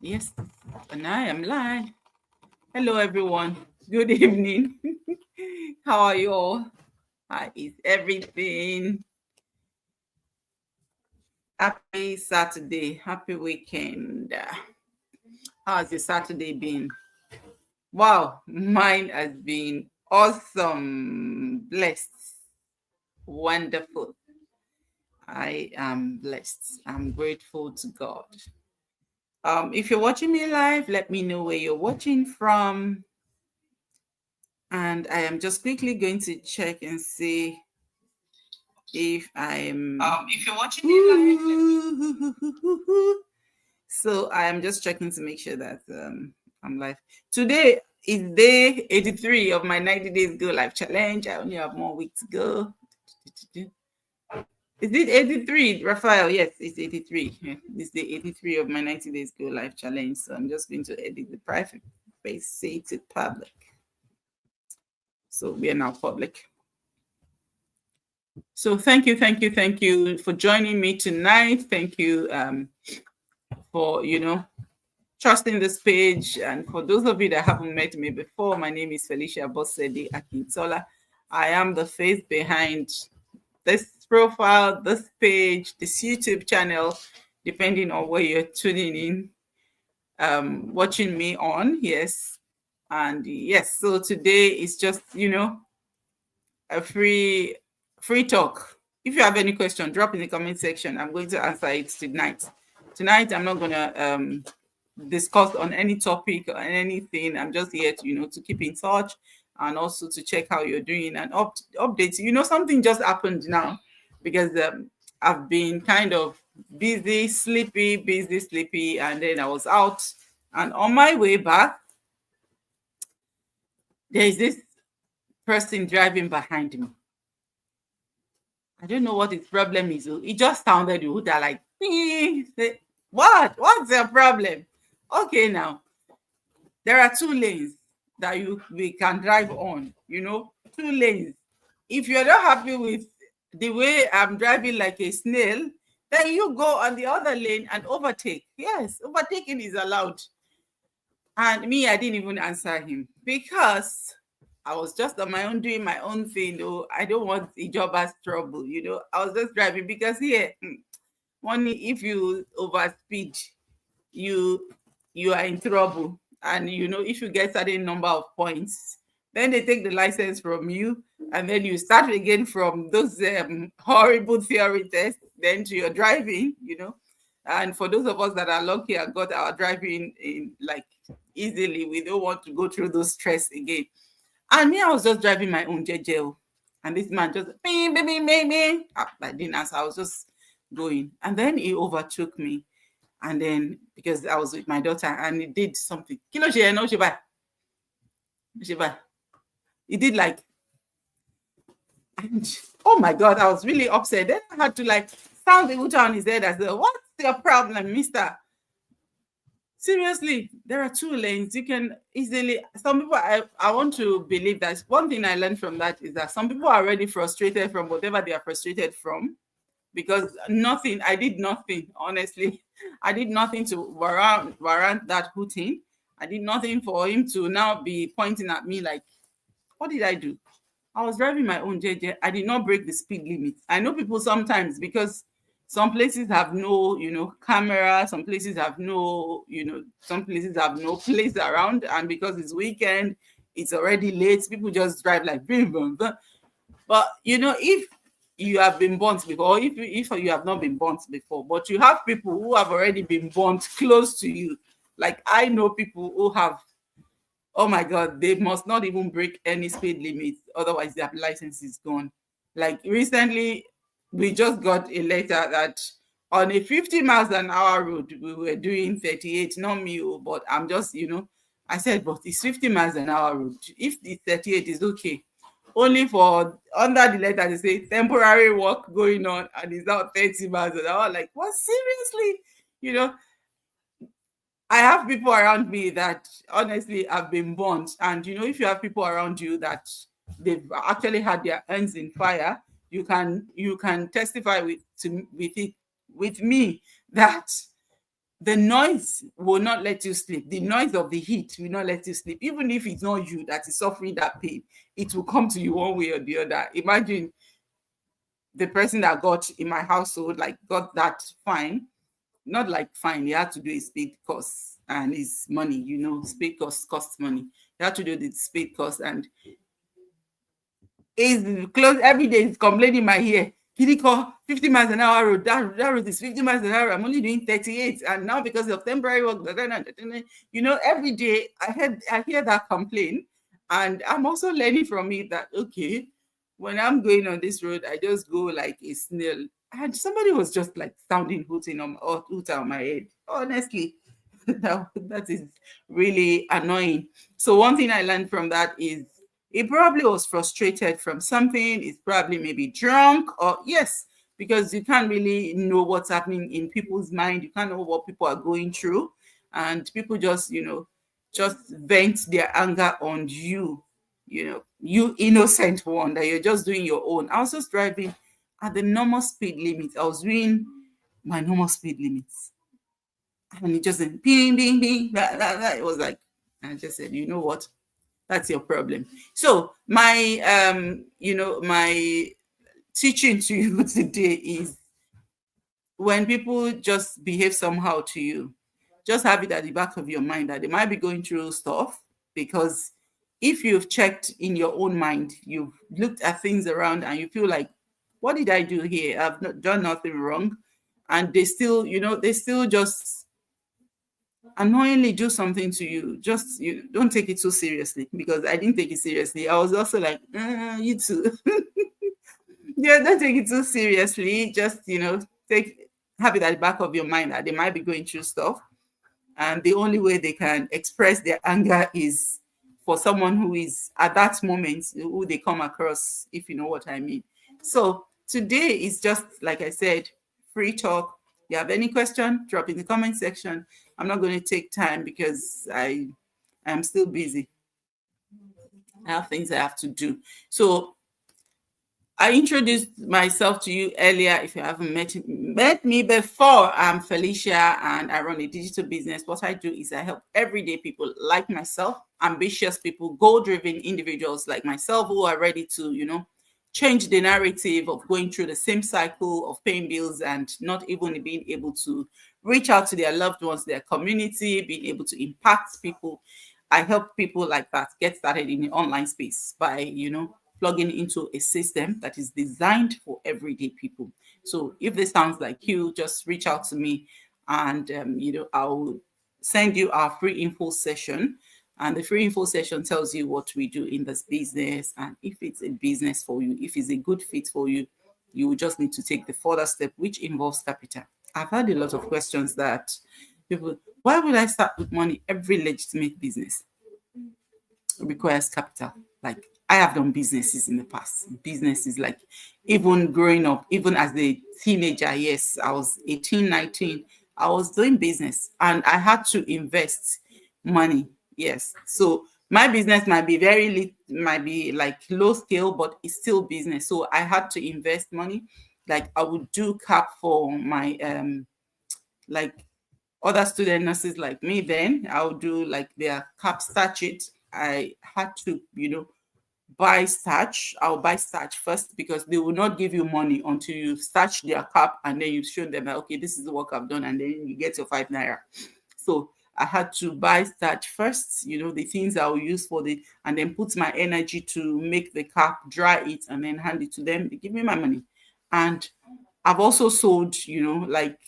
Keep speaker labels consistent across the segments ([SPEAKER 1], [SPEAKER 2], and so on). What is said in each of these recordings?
[SPEAKER 1] Yes, and I am live. Hello, everyone. Good evening. How are you all? How is everything? Happy Saturday. Happy weekend. How has your Saturday been? Wow, mine has been awesome. Blessed. Wonderful. I am blessed. I'm grateful to God. If you're watching me live, let me know where you're watching from. And I am just quickly going to check and see if I'm
[SPEAKER 2] If you're watching me live,
[SPEAKER 1] so I am just checking to make sure that I'm live. Today is day 83 of my 90 days go live challenge. I only have 1 week to go. Is it 83, Raphael? Yes, it's 83. Yeah, it's the 83 of my 90 days go live challenge. So I'm just going to edit the private space, say to public. So we are now public. So thank you for joining me tonight. Thank you for trusting this page. And for those of you that haven't met me before, my name is Felicia Bossedi Akintola. I am the face behind this profile, this page, this YouTube channel, depending on where you're tuning in, watching me on. Yes. And yes, so today is just, a free talk. If you have any question, drop in the comment section. I'm going to answer it tonight. Tonight, I'm not going to discuss on any topic or anything. I'm just here to, to keep in touch and also to check how you're doing and update. Something just happened now because I've been kind of busy, sleepy, and then I was out. And on my way back, there is this person driving behind me. I don't know what his problem is. It just sounded that like, what? What's the problem? Okay, now there are two lanes that we can drive on. Two lanes. If you're not happy with the way I'm driving like a snail, then you go on the other lane and overtake. Yes, overtaking is allowed. And me, I didn't even answer him because I was just on my own doing my own thing. Though I don't want Ijoba's trouble. I was just driving because here, money, if you overspeed, you you are in trouble. And if you get certain number of points, then they take the license from you, and then you start again from those horrible theory tests, then to your driving. And for those of us that are lucky and got our driving in like easily, we don't want to go through those stress again. And me, I was just driving my own JJ. And this man just me. I didn't answer. I was just going. And then he overtook me. And then because I was with my daughter and he did something. Kilo she no Shiba. He did like, and oh my God, I was really upset. Then I had to like sound the Uta on his head. I said, "What's your problem, mister? Seriously, there are two lanes. You can easily, some people, I want to believe that one thing I learned from that is that some people are already frustrated from whatever they are frustrated from, because I did nothing, honestly. I did nothing to warrant that hooting. I did nothing for him to now be pointing at me like, what did I do? I was driving my own JJ. I did not break the speed limit. I know people sometimes, because some places have no, camera. Some places have no, some places have no place around. And because it's weekend, it's already late. People just drive like, boom, boom, boom. But, if you have been burnt before, or if you have not been burnt before, but you have people who have already been burnt close to you. Like I know people who have, oh my God, they must not even break any speed limit, otherwise their license is gone. Like recently, we just got a letter that on a 50 miles an hour road, we were doing 38, not me, but I'm just, I said, but it's 50 miles an hour road. If the 38 is okay, only for under the letter they say temporary work going on and it's now 30 miles an hour. Like, what? Seriously? You know, I have people around me that honestly have been burnt. And if you have people around you that they've actually had their hands in fire, you can testify with it with me that the noise will not let you sleep. The noise of the heat will not let you sleep. Even if it's not you that is suffering that pain, it will come to you one way or the other. Imagine the person that got in my household, like got that fine, not like fine, he had to do a spade course and his money, you know, spade course costs money. He had to do the spade course and is close every day. He's complaining in my ear. Kiriko, 50 miles an hour road. That road is 50 miles an hour. I'm only doing 38. And now because of temporary work, you know, every day I hear that complaint. And I'm also learning from it that, okay, when I'm going on this road, I just go like a snail. And somebody was just like sounding hooting on my head. Honestly, that is really annoying. So one thing I learned from that is he probably was frustrated from something. He's probably maybe drunk or yes, because you can't really know what's happening in people's mind. You can't know what people are going through. And people just, you know, just vent their anger on you, you know, you innocent one that you're just doing your own. I was just driving at the normal speed limit. I was doing my normal speed limits. And it just went bing, bing, bing. It was like, I just said, you know what? That's your problem. So my you know, my teaching to you today is when people just behave somehow to you, just have it at the back of your mind that they might be going through stuff, because if you've checked in your own mind, you've looked at things around and you feel like, what did I do here? I've not done nothing wrong. And they still, you know, they still just annoyingly do something to you. Just, you don't take it so seriously, because I didn't take it seriously. I was also like, you too. Yeah, don't take it too seriously. Just, you know, have it at the back of your mind that they might be going through stuff. And the only way they can express their anger is for someone who is at that moment, who they come across, if you know what I mean. So today is just, like I said, free talk. If you have any question, drop in the comment section. I'm not going to take time because I am still busy. I have things I have to do. So I introduced myself to you earlier. If you haven't met me before, I'm Felicia and I run a digital business. What I do is I help everyday people like myself, ambitious people, goal-driven individuals like myself who are ready to, you know, change the narrative of going through the same cycle of paying bills and not even being able to reach out to their loved ones, their community, being able to impact people. I help people like that get started in the online space by, you know, plugging into a system that is designed for everyday people. So if this sounds like you, just reach out to me and, you know, I'll send you our free info session. And the free info session tells you what we do in this business. And if it's a business for you, if it's a good fit for you, you will just need to take the further step, which involves capital. I've had a lot of questions that people, why would I start with money? Every legitimate business requires capital. Like, I have done businesses in the past. Businesses like even growing up, even as a teenager, yes, I was 18, 19, I was doing business and I had to invest money. Yes. So my business might be might be like low scale, but it's still business. So I had to invest money. Like I would do cap for my like other student nurses like me. Then I would do like their cap statute. I had to, you know, buy starch. I'll buy starch first because they will not give you money until you starch their cap and then you show them that, okay, this is the work I've done, and then you get your 5 naira. So I had to buy starch first, you know, the things I will use for and then put my energy to make the cap, dry it, and then hand it to them. They give me my money. And I've also sold, you know, like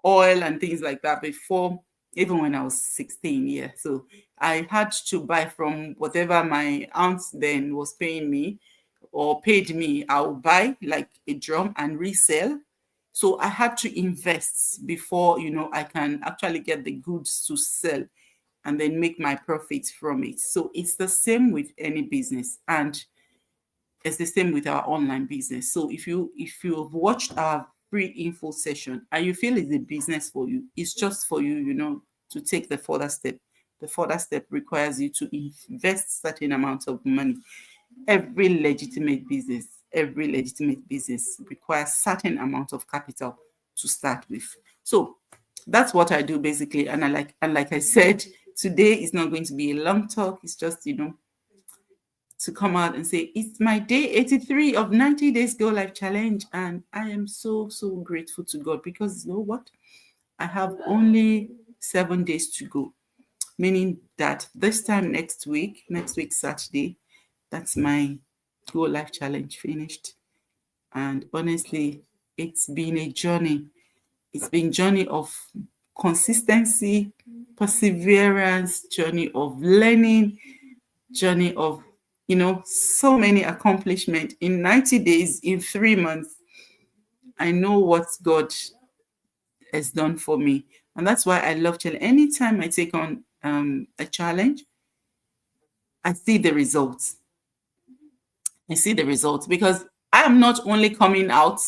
[SPEAKER 1] oil and things like that before, even when I was 16. Yeah. So I had to buy from whatever my aunt then was paying me or paid me. I'll buy like a drum and resell. So I had to invest before, you know, I can actually get the goods to sell and then make my profits from it. So it's the same with any business, and it's the same with our online business. So if you've watched our free info session and you feel it's a business for you, it's just for you, you know, to take the further step. The further step requires you to invest certain amounts of money. Every legitimate business requires certain amount of capital to start with. So that's what I do basically. And like I said, today is not going to be a long talk. It's just, to come out and say it's my day 83 of 90 days Go Life Challenge. And I am so, so grateful to God, because you know what? I have only 7 days to go, meaning that this time next week Saturday, that's my Go Life Challenge finished. And honestly, it's been a journey. It's been journey of consistency, perseverance, journey of learning, journey of, so many accomplishments in 90 days, in 3 months. I know what God has done for me. And that's why I love challenge. Anytime I take on a challenge, I see the results. I see the results, because I am not only coming out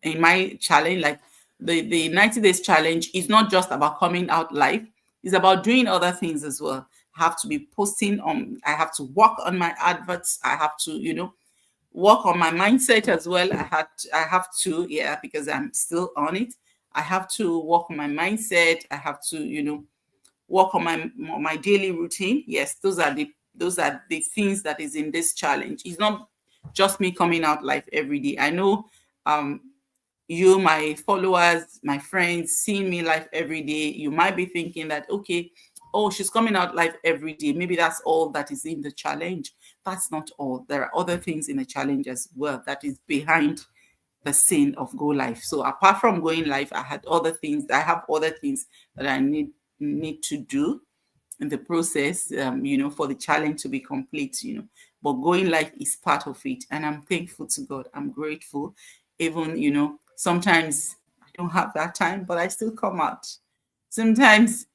[SPEAKER 1] in my challenge, like the 90 days challenge is not just about coming out live, it's about doing other things as well. I have to be posting on, I have to work on my adverts, I have to, work on my mindset as well. I have to, yeah, because I'm still on it. I have to work on my mindset. I have to, work on my daily routine. Yes, those are the things that is in this challenge. It's not just me coming out live every day. I know you, my followers, my friends, seeing me live every day, you might be thinking that, okay, oh, she's coming out live every day. Maybe that's all that is in the challenge. That's not all. There are other things in the challenge as well that is behind the scene of Go Live. So apart from going live, I have other things that I need to do in the process, for the challenge to be complete, But going live is part of it. And I'm thankful to God. I'm grateful. Even, sometimes I don't have that time, but I still come out. Sometimes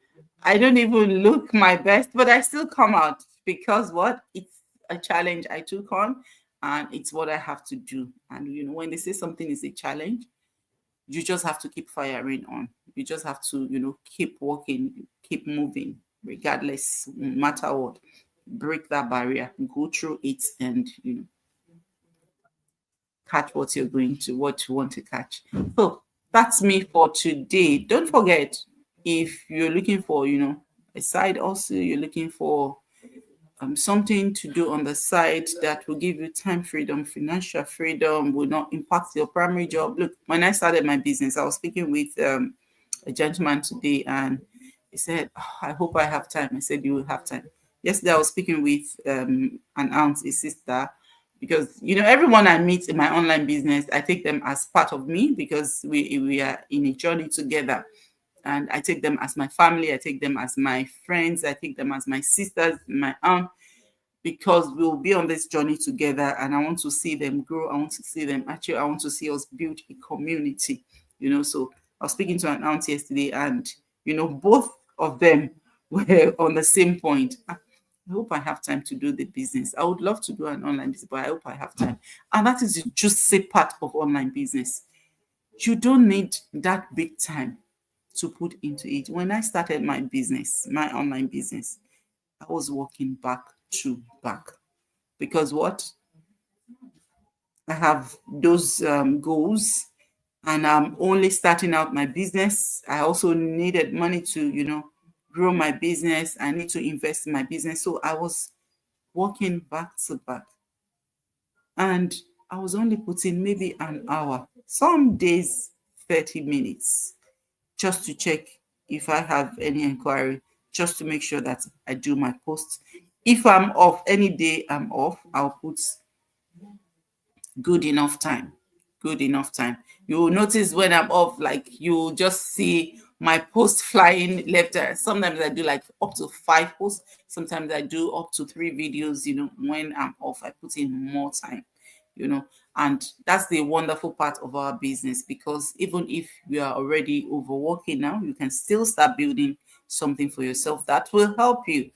[SPEAKER 1] I don't even look my best, but I still come out, because what? It's a challenge I took on, and it's what I have to do. And, when they say something is a challenge, you just have to keep firing on. You just have to, keep working, keep moving, regardless, no matter what. Break that barrier, go through it, and, catch what you want to catch. So that's me for today. Don't forget, if you're looking for, a side also, you're looking for something to do on the side that will give you time freedom, financial freedom, will not impact your primary job. Look, when I started my business, I was speaking with a gentleman today, and he said, "Oh, I hope I have time." I said, "You will have time." Yesterday, I was speaking with an aunt, a sister, because everyone I meet in my online business, I take them as part of me, because we are in a journey together. And I take them as my family, I take them as my friends, I take them as my sisters, my aunt, because we'll be on this journey together, and I want to see them grow. I want to see them, actually, I want to see us build a community, So I was speaking to an aunt yesterday, and, both of them were on the same point. I hope I have time to do the business. I would love to do an online business, but I hope I have time. And that is just a part of online business. You don't need that big time to put into it. When I started my business, my online business, I was working back to back, because what? I have those goals, and I'm only starting out my business. I also needed money to, grow my business. I need to invest in my business. So I was working back to back, and I was only putting maybe an hour, some days 30 minutes, just to check if I have any inquiry, just to make sure that I do my posts. If I'm off, any day I'm off, I'll put good enough time. Good enough time. You will notice when I'm off, like, you just see my post flying left. Sometimes I do like up to 5 posts. Sometimes I do up to 3 videos. When I'm off, I put in more time. And that's the wonderful part of our business, because even if you are already overworking now, you can still start building something for yourself that will help you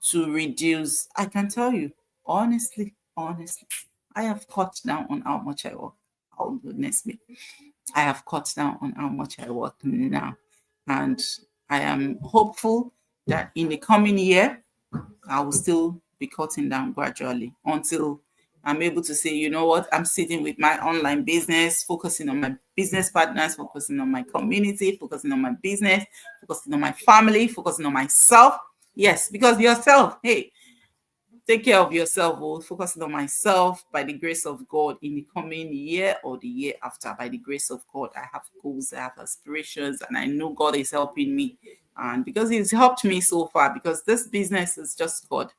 [SPEAKER 1] to reduce. I can tell you, honestly, I have cut down on how much I work. Oh, goodness me. I have cut down on how much I work now. And I am hopeful that in the coming year, I will still be cutting down gradually until I'm able to say, you know what, I'm sitting with my online business, focusing on my business partners, focusing on my community, focusing on my business, focusing on my family, focusing on myself. Yes, because yourself, hey, take care of yourself. Oh, focusing on myself by the grace of God in the coming year or the year after. By the grace of God, I have goals, I have aspirations, and I know God is helping me. And because He's helped me so far, because this business is just God,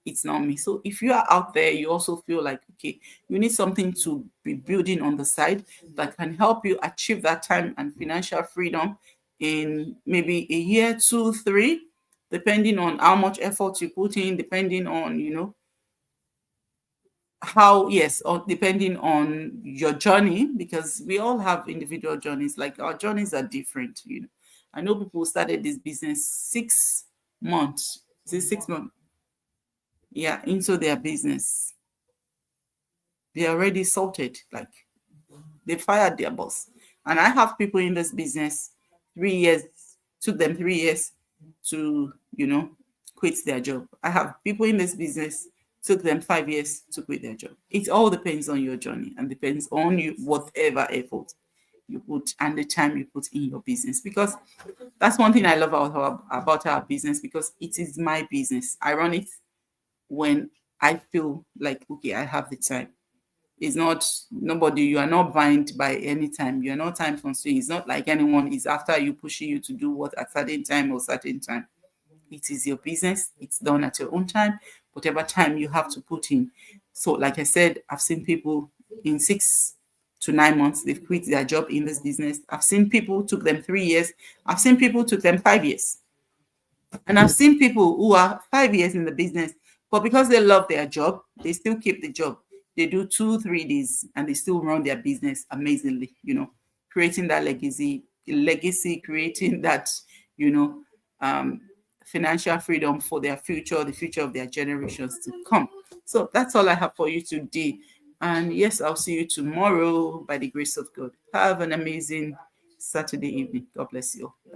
[SPEAKER 1] it's not me. So if you are out there, you also feel like, okay, you need something to be building on the side that can help you achieve that time and financial freedom in maybe a year, 2, 3, depending on how much effort you put in, depending on, how, yes, or depending on your journey, because we all have individual journeys. Like, our journeys are different. I know people started this business 6 months, is it 6 months, yeah, into their business. They're already sorted, like they fired their boss. And I have people in this business, 3 years, took them 3 years to, quit their job. I have people in this business, took them 5 years to quit their job. It all depends on your journey and depends on you, whatever effort you put and the time you put in your business. Because that's one thing I love about our business, because it is my business. I run it when I feel like, okay, I have the time. It's not nobody, you are not bound by any time. You're not time constrained. It's not like anyone is after you, pushing you to do what at certain time or certain time. It is your business. It's done at your own time, whatever time you have to put in. So, like I said, I've seen people in 6 to 9 months, they've quit their job in this business. I've seen people took them 3 years. I've seen people took them 5 years. And I've seen people who are 5 years in the business, but because they love their job, they still keep the job. They do 2, 3 days and they still run their business amazingly, creating that legacy, creating that, you know, um, financial freedom for their future, the future of their generations to come. So that's all I have for you today. And yes, I'll see you tomorrow by the grace of God. Have an amazing Saturday evening. God bless you. Bye.